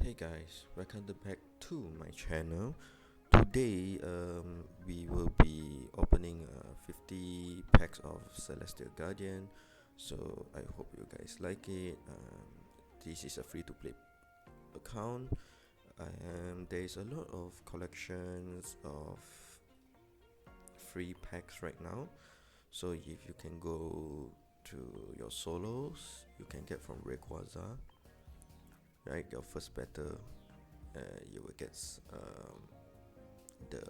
Hey guys, welcome back to my channel. Today we will be opening 50 packs of Celestial Guardian. So I hope you guys like it. This is a free to play account. There is a lot of collections of free packs right now. So if you can go to your solos, you can get from Rayquaza. Right, your first battle, you will get the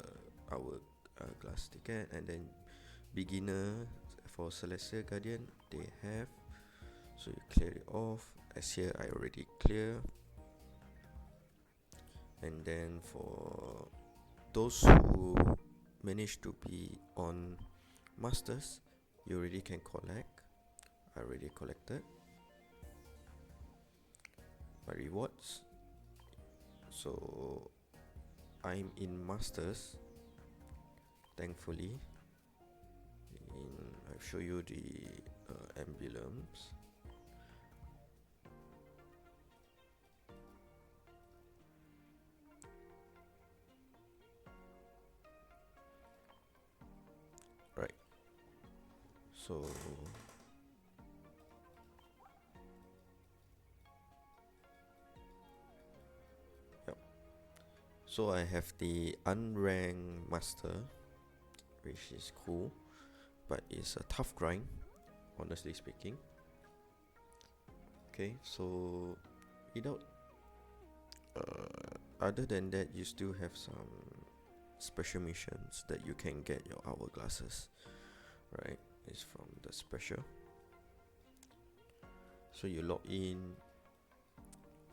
hourglass ticket, and then beginner for Celestial Guardian they have. So you clear it off. As here, I already clear. And then for those who manage to be on masters, you already can collect. I already collected my rewards. So I'm in masters, thankfully. I'll show you the emblems. Right, so yep. So I have the unranked master, which is cool, but it's a tough grind, honestly speaking. Okay, so without other than that, you still have some special missions that you can get your hourglasses. Right, it's from the special. So you log in,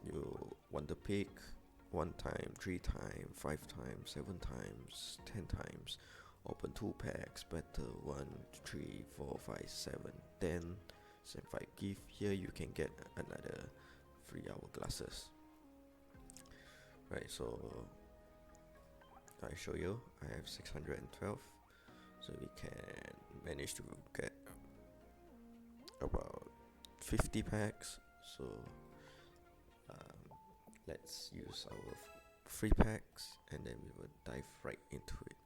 you want to pick 1 time, 3 times, 5 times, 7 times, 10 times, open 2 packs, battle 1, 3, 4, 5, 7, 10, 75 gift. Here you can get another 3 hourglasses. Right, so I show you, I have 612, so we can manage to get about 50 packs. So let's use our free packs and then we will dive right into it.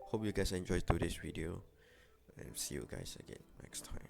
Hope you guys enjoyed today's video, and see you guys again next time.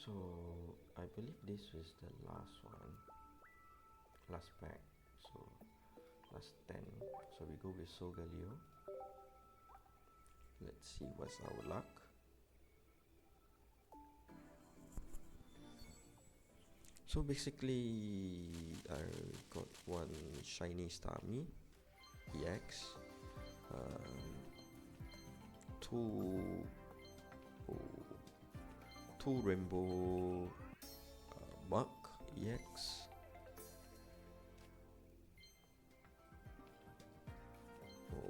So I believe this is the last one, last pack, so last 10. So we go with Solgaleo. Let's see what's our luck. So basically I got one shiny Starmie EX, two rainbow Mug EX,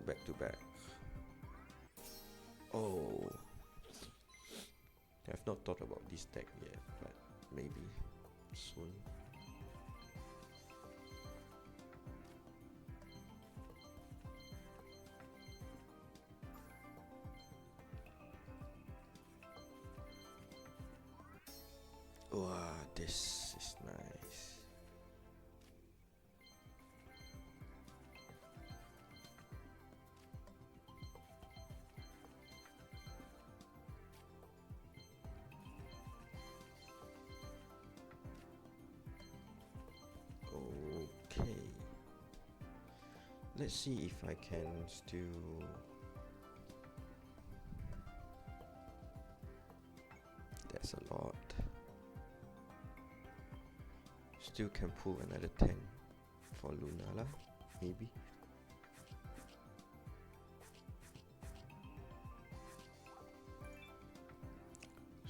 back to back. Oh, I've not thought about this deck yet, but maybe soon. Wow, this is nice. Okay, let's see if I can still that's a lot. Still can pull another 10 for Lunala, maybe.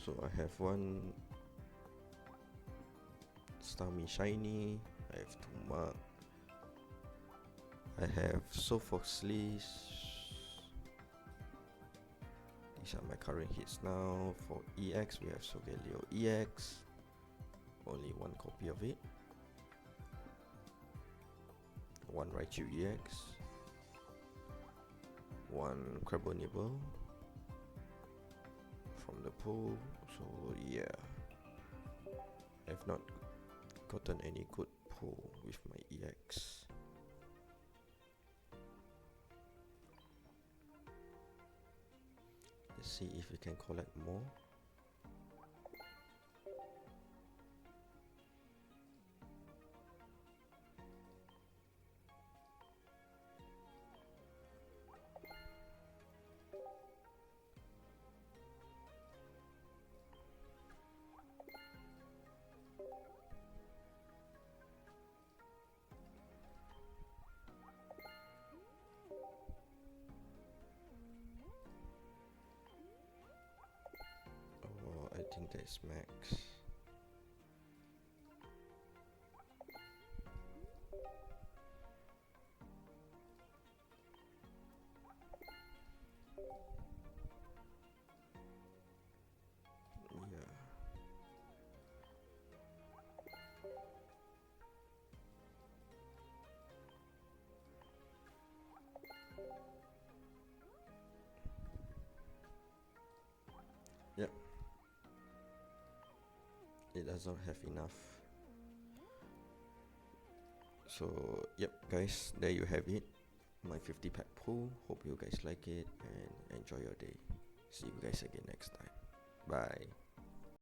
So I have one Starmie Shiny, I have two Mug, I have Sophoxlis. These are my current hits now. For EX we have Solgaleo EX, only one copy of it. One Raichu EX, one Carbonibble from the pool. So yeah, I've not gotten any good pull with my EX. Let's see if we can collect more. I think that's max. Yeah. Yep. It doesn't have enough. So yep guys, there you have it, my 50 pack pull. Hope you guys like it and enjoy your day. See you guys again next time. Bye.